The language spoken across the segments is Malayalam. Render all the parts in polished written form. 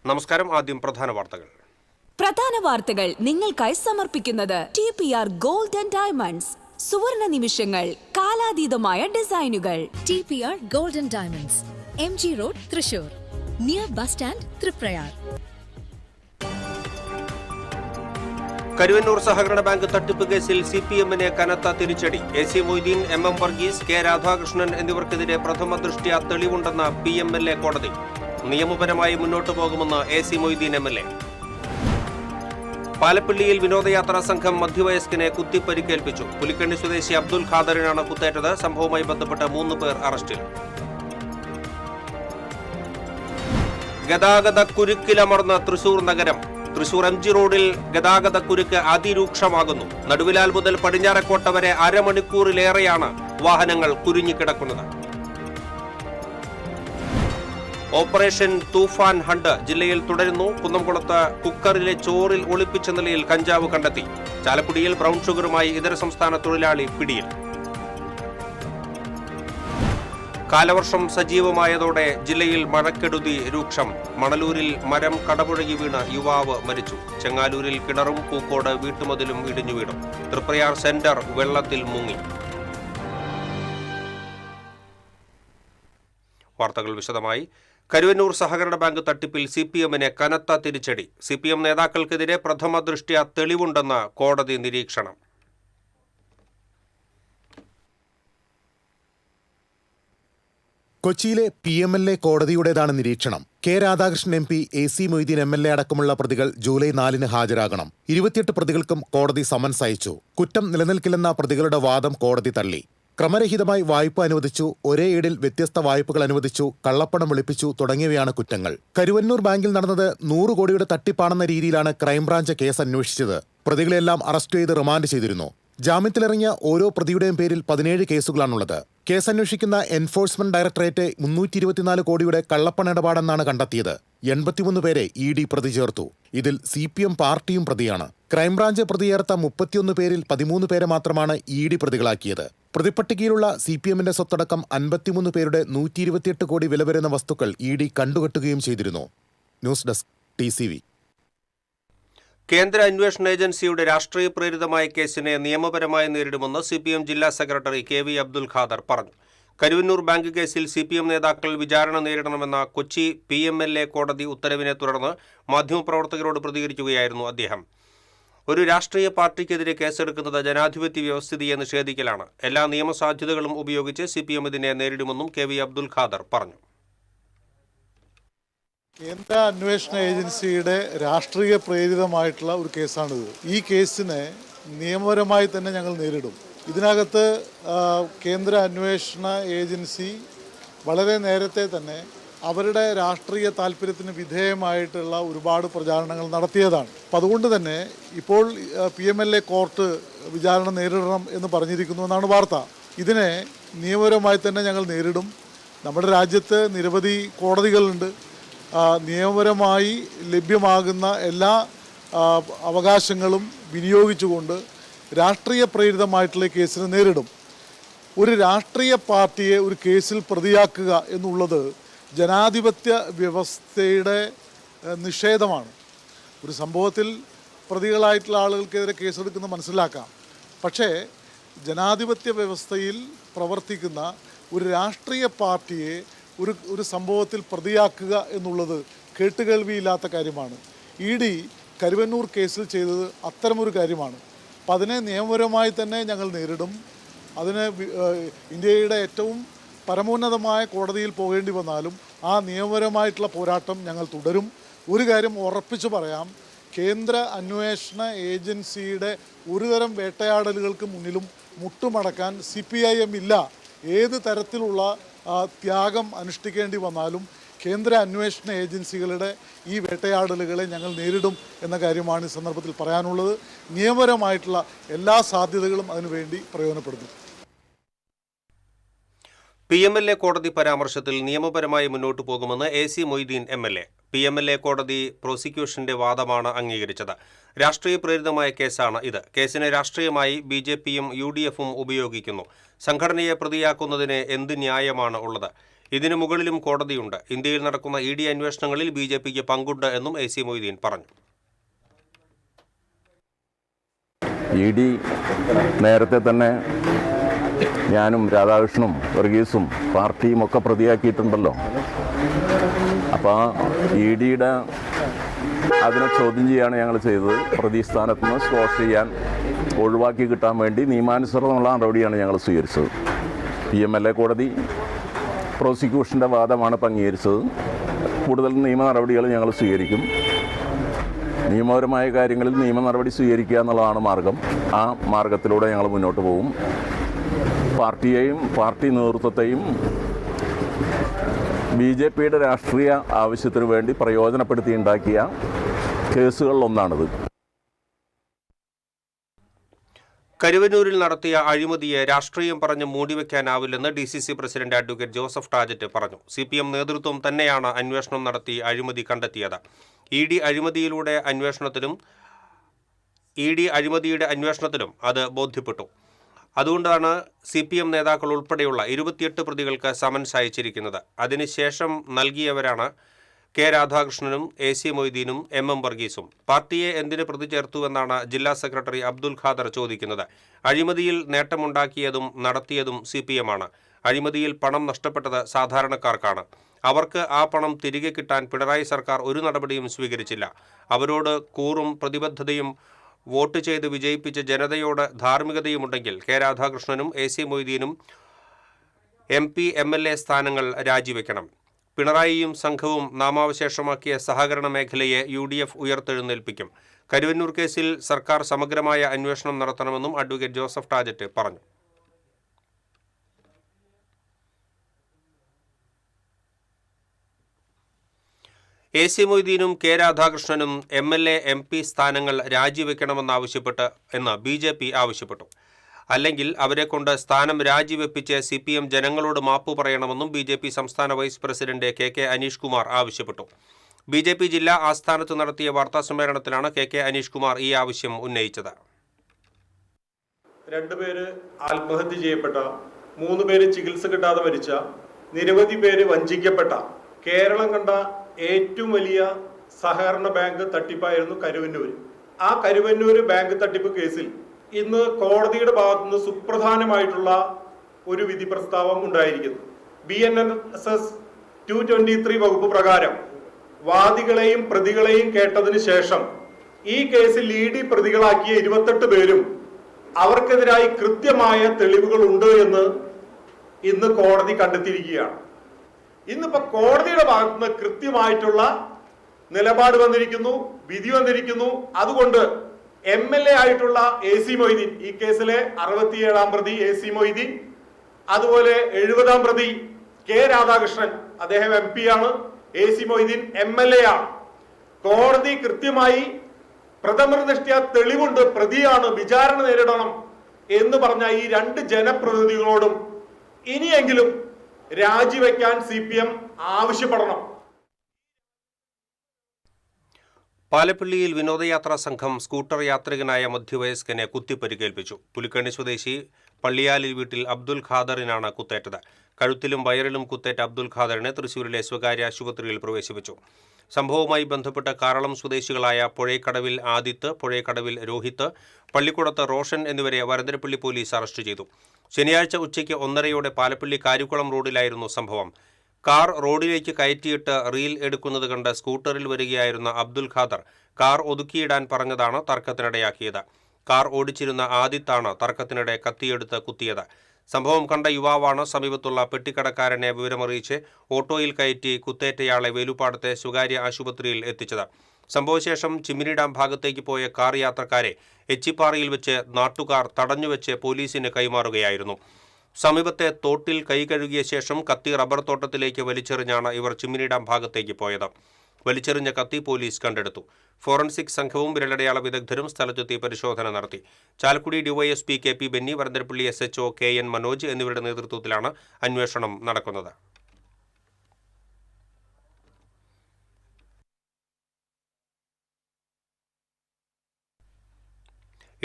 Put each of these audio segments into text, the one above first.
നമസ്കാരം. ആദ്യം പ്രധാന വാർത്തകൾ നിങ്ങൾക്കായി സമർപ്പിക്കുന്നത് TPR Gold and Diamonds. സുവർണ നിമിഷങ്ങൾ, കാലാതീതമായ ഡിസൈനുകൾ. TPR Gold and Diamonds, MG Road, Thrissur, near bus stand, Thriprayar. Karuvannur സഹകരണ ബാങ്ക് തട്ടിപ്പ് കേസിൽ CPM-ന് കനത്ത തിരിച്ചടി. AC Moideen, MM Varghese, K Radhakrishnan എന്നിവർക്കെതിരെ പ്രഥമ ദൃഷ്ട്യാ തെളിവുണ്ടെന്ന PMLA കോടതി. നിയമപരമായി മുന്നോട്ടു പോകുമെന്ന് AC മൊയ്തീൻ MLA. പാലപ്പിള്ളിയിൽ വിനോദയാത്രാ സംഘം മധ്യവയസ്കനെ കുത്തിപ്പരിക്കേൽപ്പിച്ചു. പുലിക്കണ്ണി സ്വദേശി അബ്ദുൽ ഖാദറിനാണ് കുത്തേറ്റത്. സംഭവവുമായി ബന്ധപ്പെട്ട് 3 പേർ അറസ്റ്റിൽ. ഗതാഗത കുരുക്കിലമർന്ന തൃശൂർ നഗരം. തൃശൂർ MG റോഡിൽ ഗതാഗത കുരുക്ക് അതിരൂക്ഷമാകുന്നു. നടുവിലാൽ മുതൽ പടിഞ്ഞാറക്കോട്ട വരെ അരമണിക്കൂറിലേറെയാണ് വാഹനങ്ങൾ കുരുങ്ങിക്കിടക്കുന്നത്. ഓപ്പറേഷൻ തൂഫാൻ ഹണ്ട് ജില്ലയിൽ തുടരുന്നു. കുന്നംകുളത്ത് കുക്കറിലെ ചോറിൽ ഒളിപ്പിച്ച നിലയിൽ കഞ്ചാവ് കണ്ടെത്തി. ചാലക്കുടിയിൽ ബ്രൗൺ ഷുഗറുമായി ഇതര സംസ്ഥാന തൊഴിലാളി പിടിയിൽ. കാലവർഷം സജീവമായതോടെ ജില്ലയിൽ മഴക്കെടുതി രൂക്ഷം. മണലൂരിൽ മരം കടപുഴകി വീണ് യുവാവ് മരിച്ചു. ചെങ്ങാലൂരിൽ കിണറും പൂക്കോട് വീട്ടുമതിലും ഇടിഞ്ഞു വീണു. തൃപ്രയാർ സെന്റർ വെള്ളത്തിൽ മുങ്ങി. വാർത്തകൾ വിശദമായി. കരുവന്നൂർ സഹകരണ ബാങ്ക് തട്ടിപ്പിൽ CPM-ന് കനത്ത തിരിച്ചടി. CPM നേതാക്കൾക്കെതിരെ പ്രഥമ ദൃഷ്ട്യാ തെളിവുണ്ടെന്ന കോടതി നിരീക്ഷണം. കൊച്ചിയിലെ PMLA കോടതിയുടേതാണ് നിരീക്ഷണം. K Radhakrishnan MP, AC Moideen MLA അടക്കമുള്ള പ്രതികൾ ജൂലൈ 4-ന് ഹാജരാകണം. 28 പ്രതികൾക്കും കോടതി സമൻസ് അയച്ചു. കുറ്റം നിലനിൽക്കില്ലെന്ന പ്രതികളുടെ വാദം കോടതി തള്ളി. ക്രമരഹിതമായി വായ്പ അനുവദിച്ചു, ഒരേ ഈടിൽ വ്യത്യസ്ത വായ്പകൾ അനുവദിച്ചു, കള്ളപ്പണം വെളുപ്പിച്ചു തുടങ്ങിയവയാണ് കുറ്റങ്ങൾ. കരുവന്നൂർ ബാങ്കിൽ നടന്നത് 100 കോടിയുടെ തട്ടിപ്പാണെന്ന രീതിയിലാണ് ക്രൈംബ്രാഞ്ച് കേസ് അന്വേഷിച്ചത്. പ്രതികളെല്ലാം അറസ്റ്റ് ചെയ്ത് റിമാൻഡ് ചെയ്തിരുന്നു. ജാമ്യത്തിലിറങ്ങിയ ഓരോ പ്രതിയുടെയും പേരിൽ 17 കേസുകളാണുള്ളത്. കേസ് അന്വേഷിക്കുന്ന എൻഫോഴ്സ്മെന്റ് ഡയറക്ടറേറ്റ് 324 കോടിയുടെ കള്ളപ്പണ ഇടപാടെന്നാണ് കണ്ടെത്തിയത്. 83 പേരെ ED പ്രതി ചേർത്തു. ഇതിൽ CPM പാർട്ടിയും പ്രതിയാണ്. ക്രൈംബ്രാഞ്ച് പ്രതി ചേർത്ത 31 പേരിൽ 13 പേരെ മാത്രമാണ് ED പ്രതികളാക്കിയത്. പ്രതിപ്പട്ടികയിലുള്ള CPM-ന്റെ സ്വത്തടക്കം 53 പേരുടെ 128 കോടി വില വരുന്ന വസ്തുക്കൾ ED കണ്ടുകെട്ടുകയും ചെയ്തിരുന്നു. News desk TCV. കേന്ദ്ര അന്വേഷണ ഏജൻസിയുടെ രാഷ്ട്രീയ പ്രേരിതമായ കേസിനെ നിയമപരമായി നേരിടുമെന്ന് CPM ജില്ലാ സെക്രട്ടറി KV അബ്ദുൽ ഖാദർ പറഞ്ഞു. കരുവന്നൂർ ബാങ്ക് കേസിൽ CPM നേതാക്കൾ വിചാരണ നേരിടണമെന്ന കൊച്ചി PMLA കോടതി ഉത്തരവിനെ തുടർന്ന് മാധ്യമപ്രവർത്തകരോട് പ്രതികരിക്കുകയായിരുന്നു അദ്ദേഹം. ഒരു രാഷ്ട്രീയ പാർട്ടിക്കെതിരെ കേസെടുക്കുന്നത് ജനാധിപത്യ വ്യവസ്ഥിതിയെ നിഷേധിക്കലാണ്. എല്ലാ നിയമസാധ്യതകളും ഉപയോഗിച്ച് CPM ഇതിനെ നേരിടുമെന്നും KV അബ്ദുൽ ഖാദർ പറഞ്ഞു. കേന്ദ്ര അന്വേഷണ ഏജൻസിയുടെ രാഷ്ട്രീയ പ്രേരിതമായിട്ടുള്ള ഒരു കേസാണിത്. ഈ കേസിനെ നിയമപരമായി തന്നെ ഞങ്ങൾ നേരിടും. ഇതിനകത്ത് കേന്ദ്ര അന്വേഷണ ഏജൻസി വളരെ നേരത്തെ തന്നെ അവരുടെ രാഷ്ട്രീയ താല്പര്യത്തിന് വിധേയമായിട്ടുള്ള ഒരുപാട് പ്രചാരണങ്ങൾ നടത്തിയതാണ്. അപ്പം അതുകൊണ്ട് തന്നെ ഇപ്പോൾ PMLA കോർട്ട് വിചാരണ നേരിടണം എന്ന് പറഞ്ഞിരിക്കുന്നു എന്നാണ് വാർത്ത. ഇതിനെ നിയമപരമായി തന്നെ ഞങ്ങൾ നേരിടും. നമ്മുടെ രാജ്യത്ത് നിരവധി കോടതികളുണ്ട്. നിയമപരമായി ലഭ്യമാകുന്ന എല്ലാ അവകാശങ്ങളും വിനിയോഗിച്ചുകൊണ്ട് രാഷ്ട്രീയ പ്രേരിതമായിട്ടുള്ള കേസിനെ നേരിടും. ഒരു രാഷ്ട്രീയ പാർട്ടിയെ ഒരു കേസിൽ പ്രതിയാക്കുക എന്നുള്ളത് ജനാധിപത്യ വ്യവസ്ഥയുടെ നിഷേധമാണ്. ഒരു സംഭവത്തിൽ പ്രതികളായിട്ടുള്ള ആളുകൾക്കെതിരെ കേസെടുക്കുന്നത് മനസ്സിലാക്കാം. പക്ഷേ ജനാധിപത്യ വ്യവസ്ഥയിൽ പ്രവർത്തിക്കുന്ന ഒരു രാഷ്ട്രീയ പാർട്ടിയെ ഒരു സംഭവത്തിൽ പ്രതിയാക്കുക എന്നുള്ളത് കേട്ടുകേൾവിയില്ലാത്ത കാര്യമാണ്. ED കരുവന്നൂർ കേസിൽ ചെയ്തത് അത്തരമൊരു കാര്യമാണ്. അപ്പം അതിനെ നിയമപരമായി തന്നെ ഞങ്ങൾ നേരിടും. അതിന് ഇന്ത്യയുടെ ഏറ്റവും പരമോന്നതമായ കോടതിയിൽ പോകേണ്ടി വന്നാലും ആ നിയമപരമായിട്ടുള്ള പോരാട്ടം ഞങ്ങൾ തുടരും. ഒരു കാര്യം ഉറപ്പിച്ചു പറയാം, കേന്ദ്ര അന്വേഷണ ഏജൻസിയുടെ ഒരുതരം വേട്ടയാടലുകൾക്ക് മുന്നിലും മുട്ടുമടക്കാൻ CPIM ഇല്ല. ഏത് തരത്തിലുള്ള ത്യാഗം അനുഷ്ഠിക്കേണ്ടി വന്നാലും കേന്ദ്ര അന്വേഷണ ഏജൻസികളുടെ ഈ വേട്ടയാടലുകളെ ഞങ്ങൾ നേരിടും എന്ന കാര്യമാണ് ഈ സന്ദർഭത്തിൽ പറയാനുള്ളത്. നിയമപരമായിട്ടുള്ള എല്ലാ സാധ്യതകളും അതിനുവേണ്ടി പ്രയോജനപ്പെടുത്തും. PMLA കോടതി പരാമർശത്തിൽ നിയമപരമായി മുന്നോട്ടു പോകുമെന്ന് AC മൊയ്തീൻ MLA. PMLA കോടതി പ്രോസിക്യൂഷന്റെ വാദമാണ് അംഗീകരിച്ചത്. രാഷ്ട്രീയ പ്രേരിതമായ കേസാണ് ഇത്. കേസിനെ രാഷ്ട്രീയമായി BJP-യും UDF-ഉം ഉപയോഗിക്കുന്നു. സംഘടനയെ പ്രതിയാക്കുന്നതിന് എന്ത് ന്യായമാണ് ഉള്ളത്? ഇതിനു മുകളിലും കോടതിയുണ്ട്. ഇന്ത്യയിൽ നടക്കുന്ന ED അന്വേഷണങ്ങളിൽ BJPക്ക് പങ്കുണ്ട് എന്നും AC മൊയ്തീൻ പറഞ്ഞു. ED നേരത്തെ തന്നെ ഞാനും രാധാകൃഷ്ണനും വർഗീസും പാർട്ടിയും ഒക്കെ പ്രതിയാക്കിയിട്ടുണ്ടല്ലോ. അപ്പോൾ EDയുടെ അതിനെ ചോദ്യം ചെയ്യാണ് ഞങ്ങൾ ചെയ്തത്. പ്രതിസ്ഥാനത്ത് നിന്ന് സ്കോർ ചെയ്യാൻ ഒഴിവാക്കി കിട്ടാൻ വേണ്ടി നിയമാനുസൃതമുള്ള നടപടിയാണ് ഞങ്ങൾ സ്വീകരിച്ചത്. PMLA കോടതി പ്രോസിക്യൂഷൻ്റെ വാദമാണ് ഇപ്പം അംഗീകരിച്ചത്. കൂടുതൽ നിയമ നടപടികൾ ഞങ്ങൾ സ്വീകരിക്കും. നിയമപരമായ കാര്യങ്ങളിൽ നിയമ നടപടി സ്വീകരിക്കുക എന്നുള്ളതാണ് മാർഗം. ആ മാർഗത്തിലൂടെ ഞങ്ങൾ മുന്നോട്ട് പോകും. പാർട്ടിയെയും പാർട്ടി നേതൃത്വത്തെയും BJPയുടെ രാഷ്ട്രീയ ആവശ്യത്തിനു വേണ്ടി പ്രയോജനപ്പെടുത്തി ഉണ്ടാക്കിയ കേസുകളിലൊന്നാണിത്. കരുവന്നൂരിൽ നടത്തിയ അഴിമതിയെ രാഷ്ട്രീയം പറഞ്ഞ് മൂടിവെക്കാനാവില്ലെന്ന് DCC പ്രസിഡന്റ് അഡ്വക്കേറ്റ് ജോസഫ് ടാജറ്റ് പറഞ്ഞു. CPM നേതൃത്വം തന്നെയാണ് അന്വേഷണം നടത്തി അഴിമതി കണ്ടെത്തിയത്. ED അഴിമതിയുടെ അന്വേഷണത്തിലും അത് ബോധ്യപ്പെട്ടു. അതുകൊണ്ടാണ് CPM നേതാക്കൾ ഉൾപ്പെടെയുള്ള 28 പ്രതികൾക്ക് സമൻസ് അയച്ചിരിക്കുന്നത്. അതിനുശേഷം നൽകിയവരാണ് K. രാധാകൃഷ്ണനും AC മൊയ്തീനും MM വർഗീസും. പാർട്ടിയെ എന്തിന് പ്രതി ചേർത്തുവെന്നാണ് ജില്ലാ സെക്രട്ടറി അബ്ദുൽ ഖാദർ ചോദിക്കുന്നത്. അഴിമതിയിൽ നേട്ടമുണ്ടാക്കിയതും നടത്തിയതും CPM ആണ്. അഴിമതിയിൽ പണം നഷ്ടപ്പെട്ടത് സാധാരണക്കാർക്കാണ്. അവർക്ക് ആ പണം തിരികെ കിട്ടാൻ പിണറായി സർക്കാർ ഒരു നടപടിയും സ്വീകരിച്ചില്ല. അവരോട് കൂറും പ്രതിബദ്ധതയും വോട്ട് ചെയ്ത് വിജയിപ്പിച്ച ജനതയോട് ധാർമ്മികതയുമുണ്ടെങ്കിൽ K. രാധാകൃഷ്ണനും AC മൊയ്തീനും MP MLA സ്ഥാനങ്ങൾ രാജിവെക്കണം. പിണറായിയും സംഘവും നാമാവശേഷമാക്കിയ സഹകരണ മേഖലയെ UDF ഉയർത്തെഴുന്നേൽപ്പിക്കും. കരുവന്നൂർ കേസിൽ സർക്കാർ സമഗ്രമായ അന്വേഷണം നടത്തണമെന്നും അഡ്വക്കേറ്റ് ജോസഫ് ടാജറ്റ് പറഞ്ഞു. AC മൊയ്തീനും K. രാധാകൃഷ്ണനും MLA MP സ്ഥാനങ്ങൾ രാജിവെക്കണമെന്നാവശ്യപ്പെട്ട് എന്ന് BJP ആവശ്യപ്പെട്ടു. അല്ലെങ്കിൽ അവരെ കൊണ്ട് സ്ഥാനം രാജിവെപ്പിച്ച് CPM ജനങ്ങളോട് മാപ്പു പറയണമെന്നും BJP സംസ്ഥാന vice president KK Aneesh Kumar ആവശ്യപ്പെട്ടു. BJP ജില്ലാ ആസ്ഥാനത്ത് നടത്തിയ വാർത്താസമ്മേളനത്തിലാണ് KK അനീഷ് കുമാർ ഈ ആവശ്യം ഉന്നയിച്ചത്. 2 പേര് ആത്മഹത്യ ചെയ്യപ്പെട്ട, 3 പേര് ചികിത്സ കിട്ടാതെ മരിച്ച, നിരവധി പേര് വഞ്ചിക്കപ്പെട്ട കേരളം കണ്ട ഏറ്റവും വലിയ സഹകരണ ബാങ്ക് തട്ടിപ്പായിരുന്നു കരുവന്നൂർ. ആ കരുവന്നൂർ ബാങ്ക് തട്ടിപ്പ് കേസിൽ ഇന്ന് കോടതിയുടെ ഭാഗത്തുനിന്ന് സുപ്രധാനമായിട്ടുള്ള ഒരു വിധി പ്രസ്താവം ഉണ്ടായിരിക്കുന്നു. BNSS 223 വകുപ്പ് പ്രകാരം വാദികളെയും പ്രതികളെയും കേട്ടതിന് ശേഷം ഈ കേസിൽ ED പ്രതികളാക്കിയ 28 പേരും അവർക്കെതിരായി കൃത്യമായ തെളിവുകൾ ഉണ്ട് എന്ന് ഇന്ന് കോടതി കണ്ടെത്തിയിരിക്കുകയാണ്. ഇന്നിപ്പോ കോടതിയുടെ ഭാഗത്തുനിന്ന് കൃത്യമായിട്ടുള്ള നിലപാട് വന്നിരിക്കുന്നു, വിധി വന്നിരിക്കുന്നു. അതുകൊണ്ട് MLA ആയിട്ടുള്ള AC മൊയ്തീൻ, ഈ കേസിലെ 67-ാം പ്രതി AC മൊയ്തീൻ, അതുപോലെ 70-ാം പ്രതി K. രാധാകൃഷ്ണൻ, അദ്ദേഹം MP ആണ്. AC മൊയ്തീൻ MLA ആണ്. കോടതി കൃത്യമായി പ്രഥമദൃഷ്ട്യാ തെളിവുണ്ട്, പ്രതിയാണ്, വിചാരണ നേരിടണം എന്ന് പറഞ്ഞ ഈ 2 ജനപ്രതിനിധികളോടും ഇനിയെങ്കിലും രാജിവെക്കാൻ CPM ആവശ്യപ്പെടണം. പാലപ്പള്ളിയിൽ വിനോദയാത്രാ സംഘം സ്കൂട്ടർ യാത്രികനായ മധ്യവയസ്കനെ കുത്തിപ്പരിക്കേൽപ്പിച്ചു. പുലിക്കണ്ണി സ്വദേശി പള്ളിയാലിൽ വീട്ടിൽ അബ്ദുൽ ഖാദറിനാണ് കുത്തേറ്റത്. കഴുത്തിലും വയറിലും കുത്തേറ്റ അബ്ദുൽ ഖാദറിനെ തൃശൂരിലെ സ്വകാര്യ ആശുപത്രിയിൽ പ്രവേശിപ്പിച്ചു. സംഭവവുമായി ബന്ധപ്പെട്ട് കാരളം സ്വദേശികളായ പുഴേക്കടവിൽ ആദിത്ത്, പുഴേക്കടവിൽ രോഹിത്ത്, പള്ളിക്കുടത്ത് റോഷൻ എന്നിവരെ വരന്തരപ്പള്ളി പോലീസ് അറസ്റ്റ് ചെയ്തു. ശനിയാഴ്ച ഉച്ചയ്ക്ക് 1:30 പാലപ്പള്ളി കാരിക്കുളം റോഡിലായിരുന്നു സംഭവം. കാർ റോഡിലേക്ക് കയറ്റിയിട്ട് റീൽ എടുക്കുന്നത് കണ്ട് സ്കൂട്ടറിൽ വരികയായിരുന്ന അബ്ദുൽ ഖാദർ കാർ ഒതുക്കിയിടാൻ പറഞ്ഞതാണ് തർക്കത്തിനിടയാക്കിയത്. കാർ ഓടിച്ചിരുന്ന ആദിത്താണ് തർക്കത്തിനിടെ കത്തിയെടുത്ത് കുത്തിയത്. സംഭവം കണ്ട യുവാവാണ് സമീപത്തുള്ള പെട്ടിക്കടക്കാരനെ വിവരമറിയിച്ച് ഓട്ടോയിൽ കയറ്റി കുത്തേറ്റയാളെ വേലുപ്പാടത്തെ സ്വകാര്യ ആശുപത്രിയിൽ എത്തിച്ചത്. സംഭവശേഷം ചിമ്മിനി ഡാം ഭാഗത്തേക്ക് പോയ കാർ യാത്രക്കാരെ എച്ചിപ്പാറയിൽ വെച്ച് നാട്ടുകാർ തടഞ്ഞുവെച്ച് പോലീസിന് കൈമാറുകയായിരുന്നു. സമീപത്തെ തോട്ടിൽ കൈ കഴുകിയ ശേഷം കത്തി റബ്ബർ തോട്ടത്തിലേക്ക് വലിച്ചെറിഞ്ഞാണ് ഇവർ ചിമ്മിനി ഡാം ഭാഗത്തേക്ക് പോയത്. വലിച്ചെറിഞ്ഞ കത്തി പോലീസ് കണ്ടെടുത്തു. ഫോറൻസിക് സംഘവും വിരലടയാള വിദഗ്ധരും സ്ഥലത്തെത്തി പരിശോധന നടത്തി. Chalakudy DYSP KP Benny, Varantharappilly SHO KN Manoj എന്നിവരുടെ നേതൃത്വത്തിലാണ് അന്വേഷണം നടക്കുന്നത്.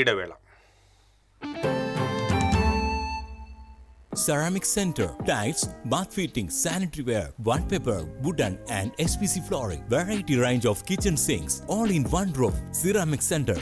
ഇടവേള. Ceramic Center, tiles, bath fittings, sanitary ware, wallpaper, wooden and SPC flooring, variety range of kitchen sinks, all in one roof. Ceramic Center.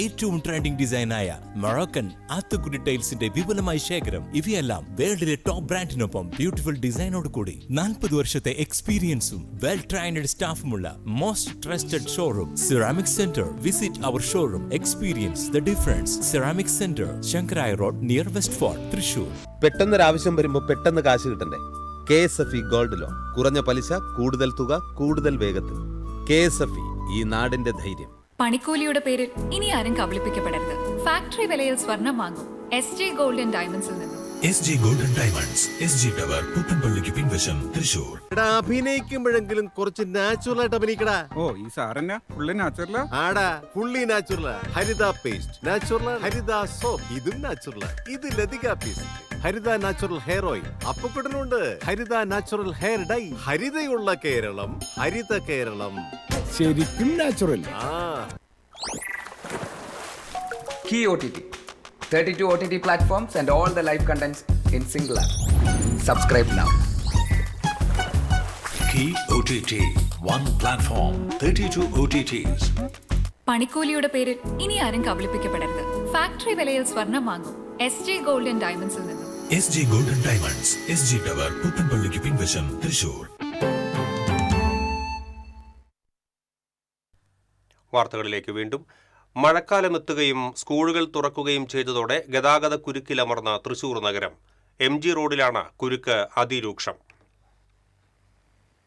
ഏറ്റവും ട്രെൻഡിംഗ് ഡിസൈനായ മൊറോക്കൻ ആത്തുകുടി ടൈൽസിന്റെ വിപുലമായ ശേഖരം. ഇവയെല്ലാം വേൾഡിലെ ടോപ്പ് ബ്രാൻഡിനൊപ്പം ബ്യൂട്ടിഫുൾ ഡിസൈനോട് കൂടി 40 വർഷത്തെ എക്സ്പീരിയൻസും വെൽ ട്രെയിൻഡ് സ്റ്റാഫുമുള്ള most trusted showroom ceramic centre. Visit our showroom, experience the difference. Ceramic centre, Sankaraiya road, near west fort, Thrissur. പെട്ടെന്നൊരാവശ്യം വരുമ്പോൾ പെട്ടെന്ന് കാശ് കിട്ടണ്ടേ? KSFE gold loan. കുറഞ്ഞ പലിശ, കൂടുതൽ തുക, കൂടുതൽ വേഗത്തിൽ. KSFE, ഈ നാടിന്റെ ധൈര്യം. പണിക്കൂലിയുടെ പേരിൽ ഇനി ആരും കബളിപ്പിക്കപ്പെടരുത്. ഫാക്ടറി വിലയിൽ സ്വർണം വാങ്ങും SJ ഗോൾഡ് ആൻഡ് ഡയമണ്ട്സിൽ നിന്നും. SJ golden diamonds, SG tower, പുത്തൻപള്ളിക്ക് പിൻവശം, തൃശൂർ. അഭിനയിക്കുമ്പോഴെങ്കിലും കുറച്ച് നാച്ചുറൽ ആയിട്ട് അഭിനയിക്കടാ. ഓ, ഈ സാറന്നെ ഫുള്ളി നാച്ചുറലാ? ആടാ, ഫുള്ളി നാച്ചുറലാ. ഹരിത പേസ്റ്റ് നാച്ചുറൽ, ഹരിത സോപ്പ് ഇതും നാച്ചുറൽ. ഇത് ലതിക പേസ്റ്റ്, ഹരിത നാച്ചുറൽ ഹെയർ ഓയിൽ. അപ്പക്കുട്ടനുണ്ട് ഹരിത natural hair dye. ഹരിതയുള്ള Keralam, Haritha Keralam, ശരിക്കും natural. Key OTT, 32 OTT platforms and all the live contents in single app. Subscribe now. Key OTT, one platform, 32 OTTs. പണിക്കൂലിയുടെ പേരിൽ ഇനി ആരും കബളിപ്പിക്കപ്പെടരുത്. ഫാക്ടറി വിലയിൽ സ്വർണം വാങ്ങും SJ ഗോൾഡ് ആൻഡ് ഡയമണ്ട്സിൽ നിന്നും. SJ golden diamonds, SG tower, പുത്തൻപള്ളിക്ക് പിൻവശം, തൃശൂർ. വാർത്തകളിലേക്ക് വീണ്ടും. മഴക്കാലമെത്തുകയും സ്കൂളുകൾ തുറക്കുകയും ചെയ്തതോടെ ഗതാഗത കുരുക്കിലമർന്ന തൃശൂർ നഗരം. MG റോഡിലാണ് കുരുക്ക് അതിരൂക്ഷം.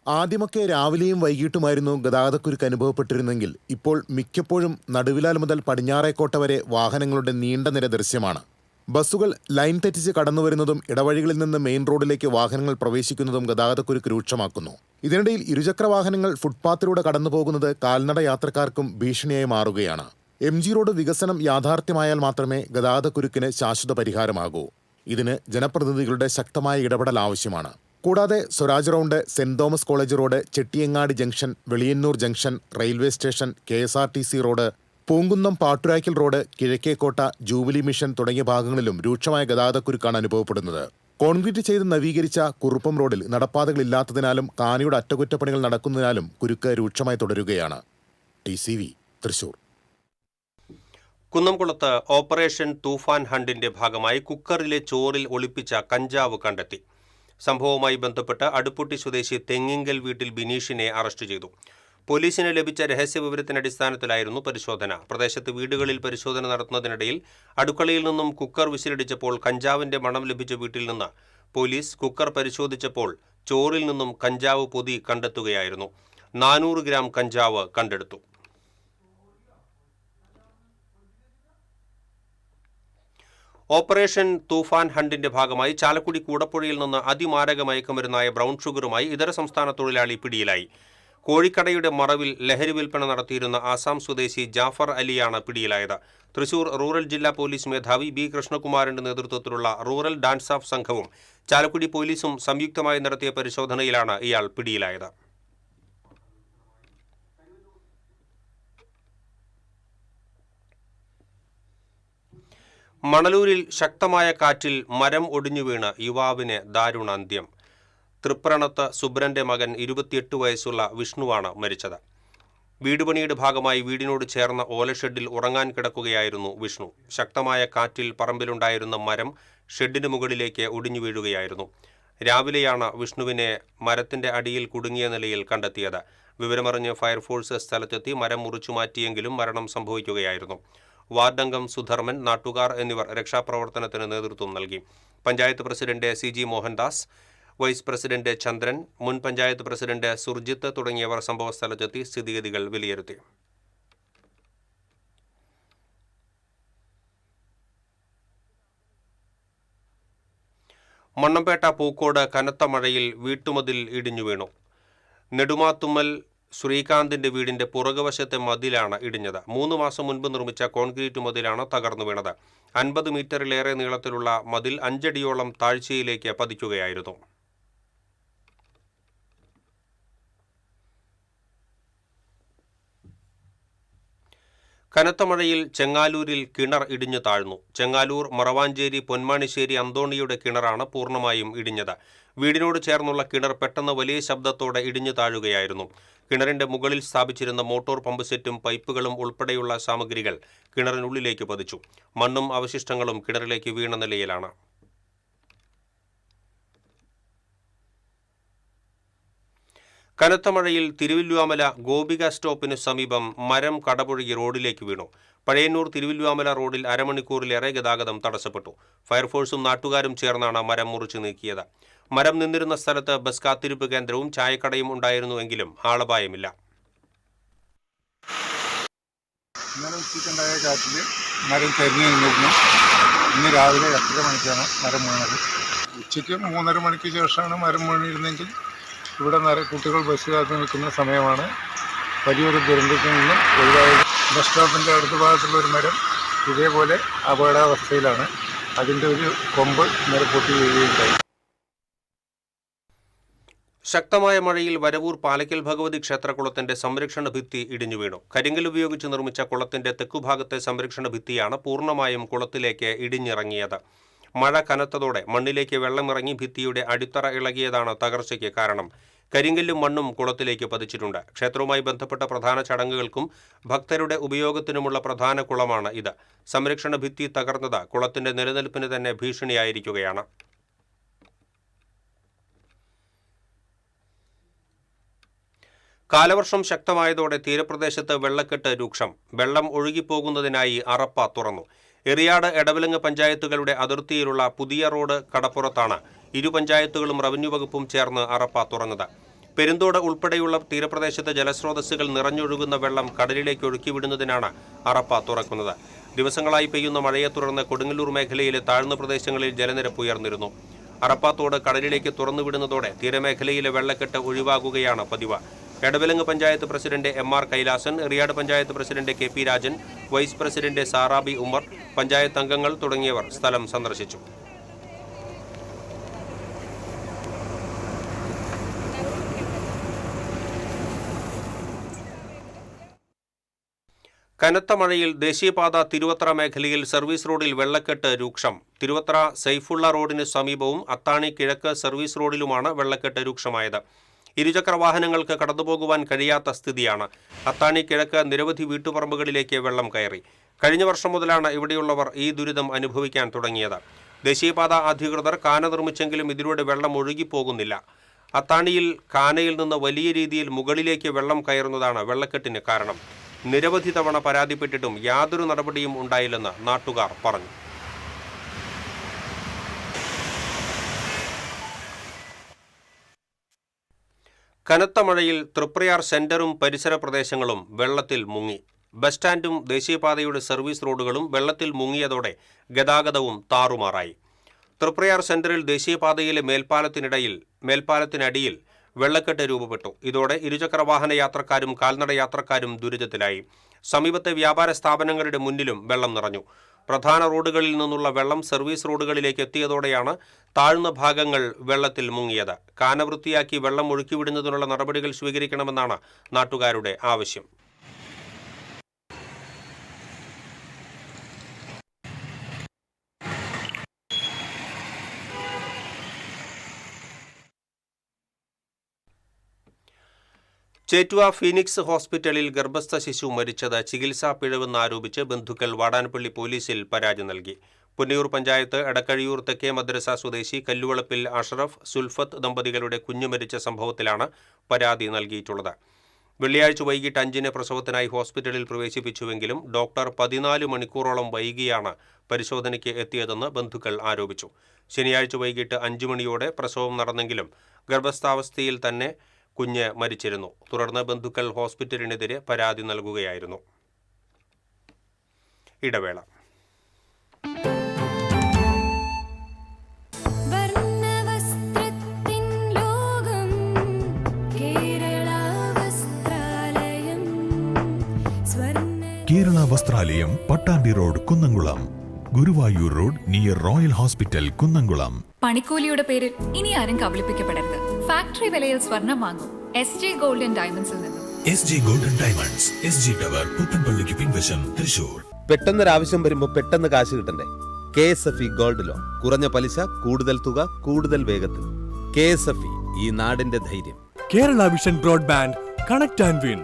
ആദ്യമൊക്കെ രാവിലെയും വൈകിട്ടുമായിരുന്നു ഗതാഗതക്കുരുക്ക് അനുഭവപ്പെട്ടിരുന്നെങ്കിൽ ഇപ്പോൾ മിക്കപ്പോഴും നടുവിലാൽ മുതൽ പടിഞ്ഞാറേക്കോട്ട വരെ വാഹനങ്ങളുടെ നീണ്ട നിര ദൃശ്യമാണ്. ബസ്സുകൾ ലൈൻ തെറ്റിച്ച് കടന്നുവരുന്നതും ഇടവഴികളിൽ നിന്ന് മെയിൻ റോഡിലേക്ക് വാഹനങ്ങൾ പ്രവേശിക്കുന്നതും ഗതാഗതക്കുരുക്ക് രൂക്ഷമാക്കുന്നു. ഇതിനിടയിൽ ഇരുചക്ര വാഹനങ്ങൾ ഫുട്പാത്തിലൂടെ കടന്നുപോകുന്നത് കാൽനട യാത്രക്കാർക്കും ഭീഷണിയായി മാറുകയാണ്. MG റോഡ് വികസനം യാഥാർത്ഥ്യമായാൽ മാത്രമേ ഗതാഗതക്കുരുക്കിന് ശാശ്വത പരിഹാരമാകൂ. ഇതിന് ജനപ്രതിനിധികളുടെ ശക്തമായ ഇടപെടൽ ആവശ്യമാണ്. കൂടാതെ Swaraj round, saint Thomas college road, Chettiyangadi junction, Veliyannur junction, railway station, KSRTC road, Poonkunnam Patturaikkal road, Kizhakkekotta, jubilee mission തുടങ്ങിയ ഭാഗങ്ങളിലും രൂക്ഷമായ ഗതാഗതക്കുരുക്കാണ് അനുഭവപ്പെടുന്നത്. കോൺക്രീറ്റ് ചെയ്ത് നവീകരിച്ച കുറുപ്പം റോഡിൽ നടപ്പാതകളില്ലാത്തതിനാലും കാനയുടെ അറ്റകുറ്റപ്പണികൾ നടക്കുന്നതിനാലും കുരുക്ക് രൂക്ഷമായി തുടരുകയാണ്. TCV, തൃശൂർ. കുന്നംകുളത്ത് ഓപ്പറേഷൻ തൂഫാൻ ഹണ്ടിന്റെ ഭാഗമായി കുക്കറിലെ ചോറിൽ ഒളിപ്പിച്ച കഞ്ചാവ് കണ്ടെത്തി. സംഭവവുമായി ബന്ധപ്പെട്ട് അടുപ്പുട്ടി സ്വദേശി തെങ്ങിങ്കൽ വീട്ടിൽ ബിനീഷിനെ അറസ്റ്റ് ചെയ്തു. പോലീസിന് ലഭിച്ച രഹസ്യവിവരത്തിന്റെ അടിസ്ഥാനത്തിലായിരുന്നു പരിശോധന. പ്രദേശത്ത് വീടുകളിൽ പരിശോധന നടത്തുന്നതിനിടയിൽ അടുക്കളയിൽ നിന്നും കുക്കർ വിസിലടിച്ചപ്പോൾ കഞ്ചാവിന്റെ മണം ലഭിച്ച വീട്ടിൽ നിന്ന് പോലീസ് കുക്കർ പരിശോധിച്ചപ്പോൾ ചോറിൽ നിന്നും കഞ്ചാവ് പൊതി കണ്ടെത്തുകയായിരുന്നു. 400 ഗ്രാം കഞ്ചാവ് കണ്ടെടുത്തു. ഓപ്പറേഷൻ തൂഫാൻ ഹണ്ടിന്റെ ഭാഗമായി ചാലക്കുടി കൂടപ്പുഴയിൽ നിന്ന് അതിമാരക മയക്കുമരുന്നായ ബ്രൗൺ ഷുഗറുമായി ഇതര സംസ്ഥാന തൊഴിലാളി പിടിയിലായി. കോഴിക്കടയുടെ മറവിൽ ലഹരി വിൽപ്പന നടത്തിയിരുന്ന ആസാം സ്വദേശി ജാഫർ അലിയാണ് പിടിയിലായത്. തൃശൂർ റൂറൽ ജില്ലാ പോലീസ് മേധാവി B. കൃഷ്ണകുമാറിന്റെ നേതൃത്വത്തിലുള്ള റൂറൽ ഡാൻസ് ഓഫ് സംഘവും ചാലക്കുടി പോലീസും സംയുക്തമായി നടത്തിയ പരിശോധനയിലാണ് ഇയാൾ പിടിയിലായത്. മണലൂരിൽ ശക്തമായ കാറ്റിൽ മരം ഒടിഞ്ഞു വീണ് യുവാവിന് ദാരുണാന്ത്യം. തൃപ്രണത്ത് സുബ്രന്റെ മകൻ 28 വയസ്സുള്ള വിഷ്ണുവാണ് മരിച്ചത്. വീടുപണിയുടെ ഭാഗമായി വീടിനോട് ചേർന്ന ഓലഷെഡിൽ ഉറങ്ങാൻ കിടക്കുകയായിരുന്നു വിഷ്ണു. ശക്തമായ കാറ്റിൽ പറമ്പിലുണ്ടായിരുന്ന മരം ഷെഡിന് മുകളിലേക്ക് ഒടിഞ്ഞു വീഴുകയായിരുന്നു. രാവിലെയാണ് വിഷ്ണുവിനെ മരത്തിന്റെ അടിയിൽ കുടുങ്ങിയ നിലയിൽ കണ്ടെത്തിയത്. വിവരമറിഞ്ഞ് ഫയർഫോഴ്സ് സ്ഥലത്തെത്തി മരം മുറിച്ചുമാറ്റിയെങ്കിലും മരണം സംഭവിക്കുകയായിരുന്നു. വാർഡംഗം സുധർമ്മൻ, നാട്ടുകാർ എന്നിവർ രക്ഷാപ്രവർത്തനത്തിന് നേതൃത്വം നൽകി. Panchayat president CG Mohandas, vice president Chandran, മുൻ പഞ്ചായത്ത് പ്രസിഡന്റ് സുർജിത്ത് തുടങ്ങിയവർ സംഭവസ്ഥലത്തെത്തി സ്ഥിതിഗതികൾ വിലയിരുത്തി. മണ്ണമ്പേട്ട പൂക്കോട് കനത്ത മഴയിൽ വീട്ടുമതിൽ ഇടിഞ്ഞു വീണു. നെടുമാത്തുമ്മൽ ശ്രീകാന്തിന്റെ വീടിന്റെ പുറകുവശത്തെ മതിലാണ് ഇടിഞ്ഞത്. 3 മാസം മുൻപ് നിർമ്മിച്ച കോൺക്രീറ്റ് മതിലാണ് തകർന്നു വീണത്. 50 മീറ്ററിലേറെ നീളത്തിലുള്ള മതിൽ 5 അടിയോളം താഴ്ചയിലേക്ക് പതിക്കുകയായിരുന്നു. കനത്ത മഴയിൽ ചെങ്ങാലൂരിൽ കിണർ ഇടിഞ്ഞു താഴ്ന്നു. ചെങ്ങാലൂർ മറവാഞ്ചേരി പൊന്മാണിശ്ശേരി അന്തോണിയുടെ കിണറാണ് പൂർണ്ണമായും ഇടിഞ്ഞത്. വീടിനോട് ചേർന്നുള്ള കിണർ പെട്ടെന്ന് വലിയ ശബ്ദത്തോടെ ഇടിഞ്ഞു താഴുകയായിരുന്നു. കിണറിന്റെ മുകളിൽ സ്ഥാപിച്ചിരുന്ന മോട്ടോർ പമ്പ് സെറ്റും പൈപ്പുകളും ഉൾപ്പെടെയുള്ള സാമഗ്രികൾ കിണറിനുള്ളിലേക്ക് പതിച്ചു. മണ്ണും അവശിഷ്ടങ്ങളും കിണറിലേക്ക് വീണ നിലയിലാണ്. കനത്ത മഴയിൽ തിരുവല്ലുവാമല ഗോപിക സ്റ്റോപ്പിന് സമീപം മരം കടപുഴകി റോഡിലേക്ക് വീണു. പഴയന്നൂർ തിരുവല്ലുവാമല റോഡിൽ അരമണിക്കൂറിലേറെ ഗതാഗതം തടസ്സപ്പെട്ടു. ഫയർഫോഴ്സും നാട്ടുകാരും ചേർന്നാണ് മരം മുറിച്ചു നീക്കിയത്. മരം നിന്നിരുന്ന സ്ഥലത്ത് ബസ് കാത്തിരിപ്പ് കേന്ദ്രവും ചായക്കടയും ഉണ്ടായിരുന്നുവെങ്കിലും ആളപായമില്ല. ഇന്നലെ ഉച്ചയ്ക്കുണ്ടായ കാറ്റിൽ മരം കരിഞ്ഞു നിന്നിരുന്നു. ഇന്ന് രാവിലെ 8:30 മണിക്കാണ് മരം വീണത്. ഉച്ചയ്ക്ക് 3:30 മണിക്ക് ശേഷമാണ് മരം വീണിരുന്നെങ്കിൽ ഇവിടെ കുട്ടികൾ ബസ് കാത്ത് നിൽക്കുന്ന സമയമാണ് വലിയൊരു ദുരന്തത്തിൽ നിന്നും ഒഴിവായത്. ബസ് സ്റ്റോപ്പിൻ്റെ അടുത്ത ഭാഗത്തുള്ള ഒരു മരം ഇതേപോലെ അപകടാവസ്ഥയിലാണ്. അതിൻ്റെ ഒരു കൊമ്പ് ഇന്നലെ പൊട്ടി വീഴുകയുണ്ടായി. ശക്തമായ മഴയിൽ വരവൂർ പാലക്കൽ ഭഗവതി ക്ഷേത്രകുളത്തിന്റെ സംരക്ഷണ ഭിത്തി ഇടിഞ്ഞു വീണു. കരിങ്കൽ ഉപയോഗിച്ച് നിർമ്മിച്ച കുളത്തിന്റെ തെക്കുഭാഗത്തെ സംരക്ഷണ ഭിത്തിയാണ് പൂർണ്ണമായും കുളത്തിലേക്ക് ഇടിഞ്ഞിറങ്ങിയത്. മഴ കനത്തതോടെ മണ്ണിലേക്ക് വെള്ളമിറങ്ങി ഭിത്തിയുടെ അടിത്തറ ഇളകിയതാണ് തകർച്ചയ്ക്ക് കാരണം. കരിങ്കല്ലും മണ്ണും കുളത്തിലേക്ക് പതിച്ചിട്ടുണ്ട്. ക്ഷേത്രവുമായി ബന്ധപ്പെട്ട പ്രധാന ചടങ്ങുകൾക്കും ഭക്തരുടെ ഉപയോഗത്തിനുമുള്ള പ്രധാന കുളമാണ് ഇത്. സംരക്ഷണ ഭിത്തി തകർന്നത് കുളത്തിന്റെ നിലനിൽപ്പിന് തന്നെ ഭീഷണിയായിരിക്കുകയാണ്. കാലവർഷം ശക്തമായതോടെ തീരപ്രദേശത്ത് വെള്ളക്കെട്ട് രൂക്ഷം. വെള്ളം ഒഴുകിപ്പോകുന്നതിനായി അറപ്പ തുറന്നു. എറിയാട് എടവിലങ്ങ് പഞ്ചായത്തുകളുടെ അതിർത്തിയിലുള്ള പുതിയ റോഡ് കടപ്പുറത്താണ് ഇരു പഞ്ചായത്തുകളും റവന്യൂ വകുപ്പും ചേർന്ന് അറപ്പ തുറന്നത്. പെരുന്തോട് ഉൾപ്പെടെയുള്ള തീരപ്രദേശത്ത് ജലസ്രോതസ്സുകൾ നിറഞ്ഞൊഴുകുന്ന വെള്ളം കടലിലേക്ക് ഒഴുക്കിവിടുന്നതിനാണ് അറപ്പ തുറക്കുന്നത്. ദിവസങ്ങളായി പെയ്യുന്ന മഴയെ തുടർന്ന് കൊടുങ്ങല്ലൂർ മേഖലയിലെ താഴ്ന്ന പ്രദേശങ്ങളിൽ ജലനിരപ്പ് ഉയർന്നിരുന്നു. അറപ്പ തോട് കടലിലേക്ക് തുറന്നുവിടുന്നതോടെ തീരമേഖലയിലെ വെള്ളക്കെട്ട് ഒഴിവാകുകയാണ് പതിവ്. Edavilangu panchayat president MR Kailasan, Eriyad panchayat president KP Rajan, vice president Sarabi Umar, panchayat അംഗങ്ങൾ തുടങ്ങിയവർ സ്ഥലം സന്ദർശിച്ചു. കനത്ത മഴയിൽ ദേശീയപാത തിരുവത്ര മേഖലയിൽ സർവീസ് റോഡിൽ വെള്ളക്കെട്ട് രൂക്ഷം. തിരുവത്ര സൈഫുള്ള റോഡിന് സമീപവും അത്താണി കിഴക്ക് സർവീസ് റോഡിലുമാണ് വെള്ളക്കെട്ട് രൂക്ഷമായത്. ഇരുചക്ര വാഹനങ്ങൾക്ക് കടന്നുപോകുവാൻ കഴിയാത്ത സ്ഥിതിയാണ്. അത്താണി കിഴക്ക് നിരവധി വീട്ടുപറമ്പുകളിലേക്ക് വെള്ളം കയറി. കഴിഞ്ഞ വർഷം മുതലാണ് ഇവിടെയുള്ളവർ ഈ ദുരിതം അനുഭവിക്കാൻ തുടങ്ങിയത്. ദേശീയപാത അധികൃതർ കാന നിർമ്മിച്ചെങ്കിലും ഇതിലൂടെ വെള്ളം ഒഴുകിപ്പോകുന്നില്ല. അത്താണിയിൽ കാനയിൽ നിന്ന് വലിയ രീതിയിൽ മുകളിലേക്ക് വെള്ളം കയറുന്നതാണ് വെള്ളക്കെട്ടിന് കാരണം. നിരവധി തവണ പരാതിപ്പെട്ടിട്ടും യാതൊരു നടപടിയും ഉണ്ടായില്ലെന്ന് നാട്ടുകാർ പറഞ്ഞു. കനത്ത മഴയിൽ തൃപ്രയാർ സെന്ററും പരിസര പ്രദേശങ്ങളും വെള്ളത്തിൽ മുങ്ങി. ബസ് സ്റ്റാൻഡും ദേശീയപാതയുടെ സർവീസ് റോഡുകളും വെള്ളത്തിൽ മുങ്ങിയതോടെ ഗതാഗതവും താറുമാറായി. തൃപ്രയാർ സെന്ററിൽ ദേശീയപാതയിലെ മേൽപ്പാലത്തിനടിയിൽ വെള്ളക്കെട്ട് രൂപപ്പെട്ടു. ഇതോടെ ഇരുചക്ര വാഹന യാത്രക്കാരും കാൽനട യാത്രക്കാരും ദുരിതത്തിലായി. സമീപത്തെ വ്യാപാര സ്ഥാപനങ്ങളുടെ മുന്നിലും വെള്ളം നിറഞ്ഞു. പ്രധാന റോഡുകളിൽ നിന്നുള്ള വെള്ളം സർവീസ് റോഡുകളിലേക്ക് എത്തിയതോടെയാണ് താഴ്ന്ന ഭാഗങ്ങൾ വെള്ളത്തിൽ മുങ്ങിയത്. കാന വൃത്തിയാക്കി വെള്ളം ഒഴുക്കിവിടുന്നതിനുള്ള നടപടികൾ സ്വീകരിക്കണമെന്നാണ് നാട്ടുകാരുടെ ആവശ്യം. ചേറ്റുവ ഫീനിക്സ് ഹോസ്പിറ്റലിൽ ഗർഭസ്ഥ ശിശു മരിച്ചത് ചികിത്സാ പിഴവെന്നാരോപിച്ച് ബന്ധുക്കൾ വാടാനപ്പള്ളി പോലീസിൽ പരാതി നൽകി. പുന്നയൂർ പഞ്ചായത്ത് എടക്കഴിയൂർ തെക്കേ മദ്രസ സ്വദേശി കല്ലുവളപ്പിൽ അഷറഫ് സുൽഫത്ത് ദമ്പതികളുടെ കുഞ്ഞു മരിച്ച സംഭവത്തിലാണ് പരാതി നൽകിയിട്ടുള്ളത്. വെള്ളിയാഴ്ച വൈകിട്ട് 5-ന് പ്രസവത്തിനായി ഹോസ്പിറ്റലിൽ പ്രവേശിപ്പിച്ചുവെങ്കിലും ഡോക്ടർ 14 മണിക്കൂറോളം വൈകിയാണ് പരിശോധനയ്ക്ക് എത്തിയതെന്ന് ബന്ധുക്കൾ ആരോപിച്ചു. ശനിയാഴ്ച വൈകിട്ട് 5 മണിയോടെ പ്രസവം നടന്നെങ്കിലും ഗർഭസ്ഥാവസ്ഥയിൽ തന്നെ കുഞ്ഞ് മരിച്ചിരുന്നു. തുടർന്ന് ബന്ധുക്കൾ ഹോസ്പിറ്റലിനെതിരെ പരാതി നൽകുകയായിരുന്നു. ഇടവേള. Kerala Vastralayam, Pattambi road, Kunnamkulam. Guruvayur road near royal hospital, Kunnamkulam. പണിക്കൂലിയുടെ പേരിൽ ഇനി ആരും കബളിപ്പിക്കപ്പെടരുത്. ഫാക്ടറി വിലയിൽ സ്വർണം വാങ്ങും SJ ഗോൾഡ് ആൻഡ് ഡയമണ്ട്സിൽ നിന്നും. SJ gold and diamonds, SG tower, പുത്തൻപള്ളിക്ക് പിൻവശം. ജംഗ്ഷൻ, തൃശൂർ. പെട്ടെന്നൊരാവശ്യം വരുമ്പോ പെട്ടെന്ന് കാശ് കിട്ടണ്ടേ? KSFE gold loan. കുറഞ്ഞ പലിശ, കൂടുതൽ തുക, കൂടുതൽ വേഗത്തിൽ. KSFE, ഈ നാടിന്റെ ധൈര്യം. Kerala vision broadband connect and win.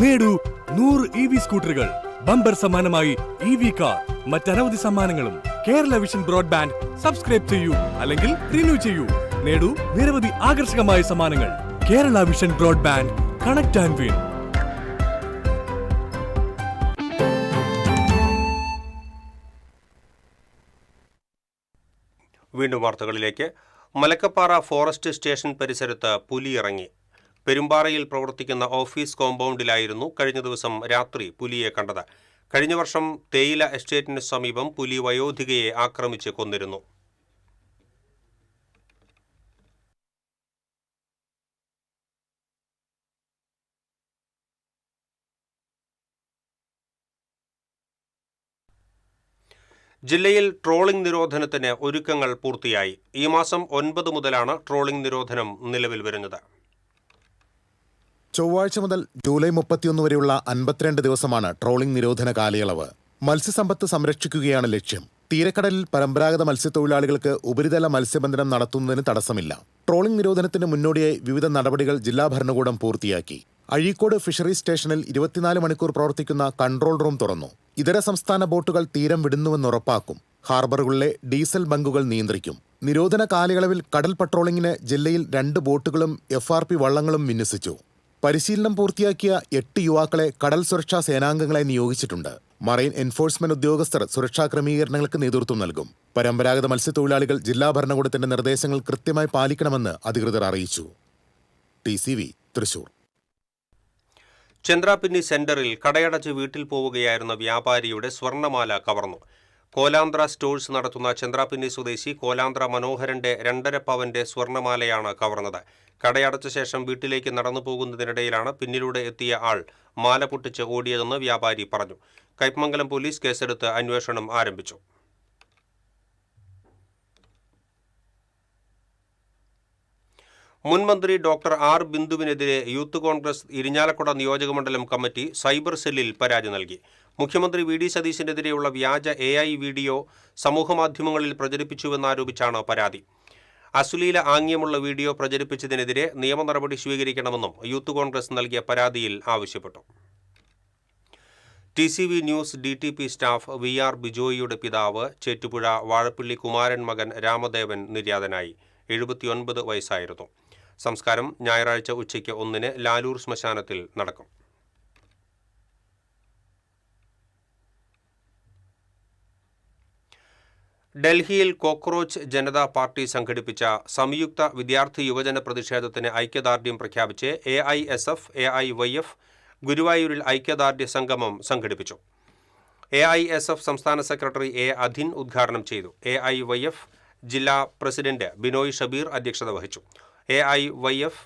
നേടൂ 100 EV സ്കൂട്ടറുകൾ, ബമ്പർ സമ്മാനമായി EV കാർ, മറ്റനവധി സമ്മാനങ്ങളും. കേരള വിഷൻ ബ്രോഡ്ബാൻഡ് സബ്സ്ക്രൈബ് ചെയ്യൂ, അല്ലെങ്കിൽ റിന്യൂ ചെയ്യൂ. നേടൂ നിരവധി ആകർഷകമായ സമ്മാനങ്ങൾ. Kerala vision broadband connect and win. വീണ്ടും വാർത്തകളിലേക്ക്. മലക്കപ്പാറ ഫോറസ്റ്റ് സ്റ്റേഷൻ പരിസരത്ത് പുലി ഇറങ്ങി. പെരുമ്പാറയിൽ പ്രവർത്തിക്കുന്ന ഓഫീസ് കോമ്പൗണ്ടിലായിരുന്നു കഴിഞ്ഞ ദിവസം രാത്രി പുലിയെ കണ്ടത്. കഴിഞ്ഞ വർഷം തേയില എസ്റ്റേറ്റിന് സമീപം പുലി വയോധികയെ ആക്രമിച്ച് കൊന്നിരുന്നു. ജില്ലയിൽ ട്രോളിംഗ് നിരോധനത്തിന് ഒരുക്കങ്ങൾ പൂർത്തിയായി. ഈ മാസം 9 മുതലാണ് ട്രോളിംഗ് നിരോധനം നിലവിൽ വരുന്നത്. ചൊവ്വാഴ്ച മുതൽ ജൂലൈ 31 വരെയുള്ള 52 ദിവസമാണ് ട്രോളിംഗ് നിരോധന കാലയളവ്. മത്സ്യസമ്പത്ത് സംരക്ഷിക്കുകയാണ് ലക്ഷ്യം. തീരക്കടലിൽ പരമ്പരാഗത മത്സ്യത്തൊഴിലാളികൾക്ക് ഉപരിതല മത്സ്യബന്ധനം നടത്തുന്നതിന് തടസ്സമില്ല. ട്രോളിംഗ് നിരോധനത്തിന് മുന്നോടിയായി വിവിധ നടപടികൾ ജില്ലാ ഭരണകൂടം പൂർത്തിയാക്കി. അഴീക്കോട് ഫിഷറീസ് സ്റ്റേഷനിൽ 24 മണിക്കൂർ പ്രവർത്തിക്കുന്ന കൺട്രോൾ റൂം തുറന്നു. ഇതര സംസ്ഥാന ബോട്ടുകൾ തീരം വിടുന്നുവെന്ന് ഉറപ്പാക്കും. ഹാർബറുകളിലെ ഡീസൽ ബങ്കുകൾ നിയന്ത്രിക്കും. നിരോധന കാലയളവിൽ കടൽ പട്രോളിംഗിന് ജില്ലയിൽ 2 ബോട്ടുകളും FRP വള്ളങ്ങളും വിന്യസിച്ചു. പരിശീലനം പൂർത്തിയാക്കിയ 8 യുവാക്കളെ കടൽ സുരക്ഷാ സേനാംഗങ്ങളെ നിയോഗിച്ചിട്ടുണ്ട്. മറൈൻ എൻഫോഴ്സ്മെന്റ് ഉദ്യോഗസ്ഥർ സുരക്ഷാ ക്രമീകരണങ്ങൾക്ക് നേതൃത്വം നൽകും. പരമ്പരാഗത മത്സ്യത്തൊഴിലാളികൾ ജില്ലാ ഭരണകൂടത്തിന്റെ നിർദ്ദേശങ്ങൾ കൃത്യമായി പാലിക്കണമെന്ന് അധികൃതർ അറിയിച്ചു. TCV, തൃശൂർ. ചന്ദ്രാപിന്നി സെന്ററിൽ കടയടച്ച് വീട്ടിൽ പോവുകയായിരുന്ന വ്യാപാരിയുടെ സ്വർണ്ണമാല കവർന്നു. കോലാന്ത്ര സ്റ്റോഴ്സ് നടത്തുന്ന ചന്ദ്രാപിന്നി സ്വദേശി കോലാന്ത്ര മനോഹരന്റെ 2.5 പവന്റെ സ്വർണ്ണമാലയാണ് കവർന്നത്. കടയടച്ച ശേഷം വീട്ടിലേക്ക് നടന്നു പോകുന്നതിനിടയിലാണ് പിന്നിലൂടെ എത്തിയ ആൾ മാല പൊട്ടിച്ച് ഓടിയതെന്ന് വ്യാപാരി പറഞ്ഞു. കയ്പമംഗലം പോലീസ് കേസെടുത്ത് അന്വേഷണം ആരംഭിച്ചു. മുൻമന്ത്രി ഡോക്ടർ R. ബിന്ദുവിനെതിരെ യൂത്ത് കോൺഗ്രസ് ഇരിഞ്ഞാലക്കുട നിയോജകമണ്ഡലം കമ്മിറ്റി സൈബർ സെല്ലിൽ പരാതി നൽകി. മുഖ്യമന്ത്രി VD സതീശനെതിരെയുള്ള വ്യാജ AI വീഡിയോ സമൂഹമാധ്യമങ്ങളിൽ പ്രചരിപ്പിച്ചുവെന്നാരോപിച്ചാണ് പരാതി. അശ്ലീല ആംഗ്യമുള്ള വീഡിയോ പ്രചരിപ്പിച്ചതിനെതിരെ നിയമ നടപടി സ്വീകരിക്കണമെന്നും യൂത്ത് കോൺഗ്രസ് നൽകിയ പരാതിയിൽ ആവശ്യപ്പെട്ടു. TCV news DTP staff VR ബിജോയിയുടെ പിതാവ് ചേറ്റുപുഴ വാഴപ്പള്ളി കുമാരൻ മകൻ രാമദേവൻ നിര്യാതനായി. 79 വയസ്സായിരുന്നു. സംസ്കാരം ഞായറാഴ്ച ഉച്ചയ്ക്ക് 1-ന് ലാലൂർ ശ്മശാനത്തിൽ നടക്കും. ഡൽഹിയിൽ കോക്രോച്ച് ജനതാ പാർട്ടി സംഘടിപ്പിച്ച സംയുക്ത വിദ്യാർത്ഥി യുവജന പ്രതിഷേധത്തിന് ഐക്യദാർഢ്യം പ്രഖ്യാപിച്ച് AISF, AIYF ഗുരുവായൂരിൽ ഐക്യദാർഢ്യ സംഗമം സംഘടിപ്പിച്ചു. AISF സംസ്ഥാന സെക്രട്ടറി A. അധിൻ ഉദ്ഘാടനം ചെയ്തു. AIYF ജില്ലാ പ്രസിഡന്റ് ബിനോയ് ഷബീർ അധ്യക്ഷത വഹിച്ചു. AIYF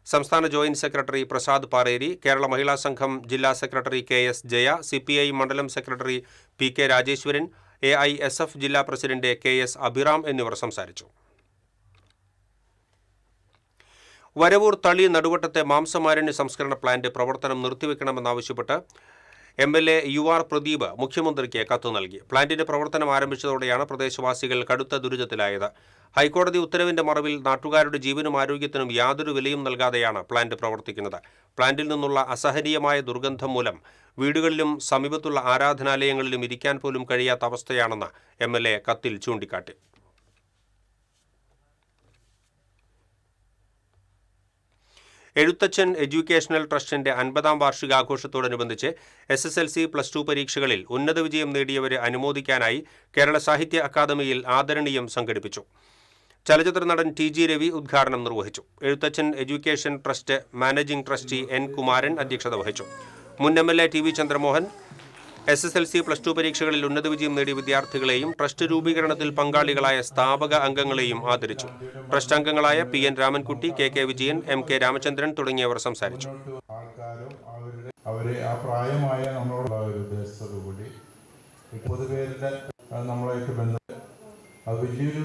സംസ്ഥാന ജോയിന്റ് സെക്രട്ടറി പ്രസാദ് പാറേരി, കേരള മഹിളാ സംഘം ജില്ലാ സെക്രട്ടറി KS ജയ, CPI മണ്ഡലം സെക്രട്ടറി PK രാജേശ്വരൻ, AISF ജില്ലാ പ്രസിഡന്റ് KS അഭിറാം എന്നിവർ സംസാരിച്ചു. വരവൂർ തളി നടുവട്ടത്തെ മാംസമാലിന്യ സംസ്കരണ പ്ലാന്റ് പ്രവർത്തനം നിർത്തിവെക്കണമെന്നാവശ്യപ്പെട്ട് MLA UR പ്രദീപ് മുഖ്യമന്ത്രിക്ക് കത്ത് നൽകി. പ്ലാന്റിന്റെ പ്രവർത്തനം ആരംഭിച്ചതോടെയാണ് പ്രദേശവാസികൾ കടുത്ത ദുരിതത്തിലായത്. ഹൈക്കോടതി ഉത്തരവിന്റെ മറവിൽ നാട്ടുകാരുടെ ജീവനും ആരോഗ്യത്തിനും യാതൊരു വിലയും നൽകാതെയാണ് പ്ലാന്റ് പ്രവർത്തിക്കുന്നത്. പ്ലാന്റിൽ നിന്നുള്ള അസഹനീയമായ ദുർഗന്ധം മൂലം വീടുകളിലും സമീപത്തുള്ള ആരാധനാലയങ്ങളിലും ഇരിക്കാൻ പോലും കഴിയാത്ത അവസ്ഥയാണെന്ന് MLA കത്തിൽ ചൂണ്ടിക്കാട്ടി. എഴുത്തച്ഛൻ എഡ്യൂക്കേഷണൽ ട്രസ്റ്റിന്റെ 50ാം വാർഷികാഘോഷത്തോടനുബന്ധിച്ച് SSLC, +2 പരീക്ഷകളിൽ ഉന്നത വിജയം നേടിയവരെ അനുമോദിക്കാനായി കേരള സാഹിത്യ അക്കാദമിയിൽ ആദരണീയം സംഘടിപ്പിച്ചു. ചലച്ചിത്ര നടൻ TG രവി ഉദ്ഘാടനം നിർവഹിച്ചു. Ezhuthachan education trust managing trustee N. Kumaran അധ്യക്ഷത വഹിച്ചു. മുൻ MLA TV ചന്ദ്രമോഹൻ SSLC, +2 പരീക്ഷകളിൽ ഉന്നത വിജയം നേടിയ വിദ്യാർത്ഥികളെയും ട്രസ്റ്റ് രൂപീകരണത്തിൽ പങ്കാളികളായ സ്ഥാപക അംഗങ്ങളെയും ആദരിച്ചു. ട്രസ്റ്റ് അംഗങ്ങളായ PN Ramankutty, KK Vijayan, MK Ramachandran തുടങ്ങിയവർ സംസാരിച്ചു. അവരെ ആ പ്രായമായ നമ്മളോടുള്ള ഒരു ഉദ്ദേശത്തോടുകൂടി പൊതുപേരുടെ നമ്മളായിട്ട് ബന്ധം അത് വലിയൊരു.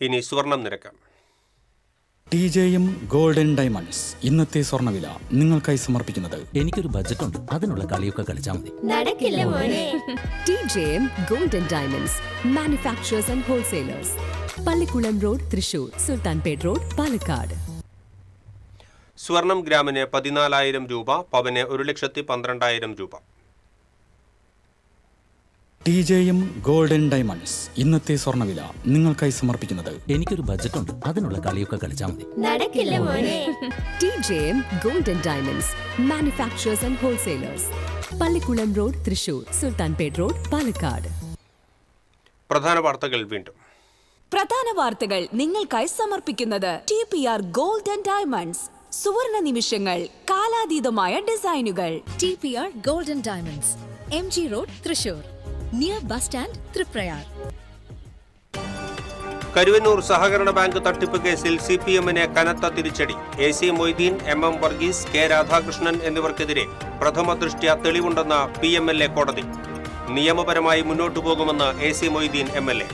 ഇനി സ്വർണം നിരക്ക്. TJM ഗോൾഡൻ ഡയമണ്ട്സ് ഇന്നത്തെ സ്വർണ്ണവില നിങ്ങൾക്കായി സമർപ്പിക്കുന്നത്. എനിക്കൊരു ബജറ്റ് ഉണ്ട്, അതിനുള്ള കളിയൊക്കെ കളിച്ചാൽ മതി. നടക്കില്ല മോനെ. TJM golden diamonds manufacturers and wholesalers, Pallikkulam road, Thrissur, Sultanpet road, Palakkad. സ്വർണം ഗ്രാമിന് 14,000 രൂപ, പവന് 1,12,000 രൂപ. TJM ഗോൾഡൻ ഡയമണ്ട്സ് ഇന്നത്തെ സ്വർണ്ണവില നിങ്ങൾക്കായി സമർപ്പിക്കുന്നത്. എനിക്കൊരു ബജറ്റ് ഉണ്ട്, അതിനുള്ള കളിയൊക്കെ കളിച്ചാൽ മതി. നടക്കില്ല മോനെ. TJM golden diamonds manufacturers and wholesalers, Pallikkulam road, Thrissur, Sultanpet road, Palakkad. പ്രധാന വാർത്തകൾ വീണ്ടും. പ്രധാന വാർത്തകൾ നിങ്ങൾക്കായി സമർപ്പിക്കുന്നത് TPR ഗോൾഡ് ആൻഡ് ഡയമണ്ട്സ്. സുവർണ നിമിഷങ്ങൾ, കാലാതീതമായ ഡിസൈനുകൾ. TPR golden diamonds, MG road, Thrissur, near bus stand, Thriprayar. Karuvannur സഹകരണ ബാങ്ക് തട്ടിപ്പ് കേസിൽ CPM-ന് കനത്ത തിരിച്ചടി. AC Moideen, MM Varghese, K Radhakrishnan എന്നിവർക്കെതിരെ പ്രഥമ ദൃഷ്ട്യാ തെളിവുണ്ടെന്ന PMLA കോടതി. നിയമപരമായി മുന്നോട്ടു പോകുമെന്ന് AC മൊയ്തീൻ MLA.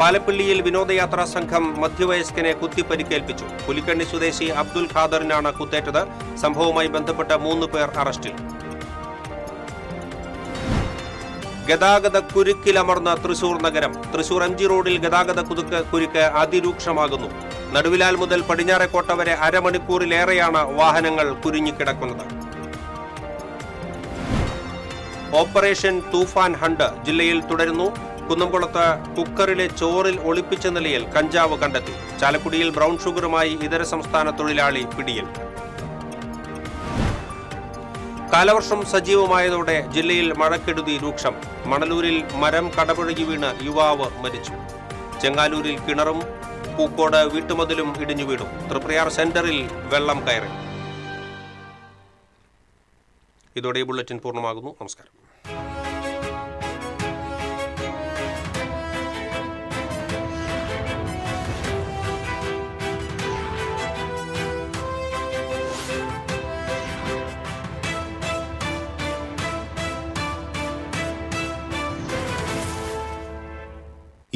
പാലപ്പള്ളിയിൽ വിനോദയാത്രാ സംഘം മധ്യവയസ്കനെ കുത്തിപ്പരിക്കേൽപ്പിച്ചു. പുലിക്കണ്ണി സ്വദേശി അബ്ദുൽ ഖാദറിനാണ് കുത്തേറ്റത്. സംഭവവുമായി ബന്ധപ്പെട്ട 3 പേർ അറസ്റ്റിൽ. ഗതാഗത കുരുക്കിലമർന്ന തൃശൂർ നഗരം. തൃശൂർ MG റോഡിൽ ഗതാഗത കുരുക്ക് അതിരൂക്ഷമാകുന്നു. നടുവിലാൽ മുതൽ പടിഞ്ഞാറേക്കോട്ട വരെ അരമണിക്കൂറിലേറെയാണ് വാഹനങ്ങൾ കുരുങ്ങിക്കിടക്കുന്നത്. ഓപ്പറേഷൻ തൂഫാൻ ഹണ്ട് ജില്ലയിൽ തുടരുന്നു. കുന്നംകുളത്ത് കുക്കറിലെ ചോറിൽ ഒളിപ്പിച്ച നിലയിൽ കഞ്ചാവ് കണ്ടെത്തി. ചാലക്കുടിയിൽ ബ്രൗൺ ഷുഗറുമായി ഇതര സംസ്ഥാന തൊഴിലാളി പിടിയിൽ. കാലവർഷം സജീവമായതോടെ ജില്ലയിൽ മഴക്കെടുതി രൂക്ഷം. മണലൂരിൽ മരം കടപുഴകി വീണ് യുവാവ് മരിച്ചു. ചെങ്ങാലൂരിൽ കിണറും പൂക്കോട് വീട്ടുമതിലും ഇടിഞ്ഞു വീണു. തൃപ്രയാർ സെന്ററിൽ വെള്ളം കയറി. ഇതോടെ ഈ ബുള്ളറ്റിൻ പൂർണ്ണമാകുന്നു. നമസ്കാരം.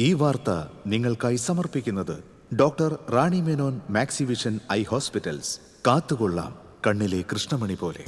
ഈ വാർത്ത നിങ്ങൾക്കായി സമർപ്പിക്കുന്നത് doctor Rani Menon Maxivision I hospitals. കാത്തുകൊള്ളാം കണ്ണിലെ കൃഷ്ണമണി പോലെ.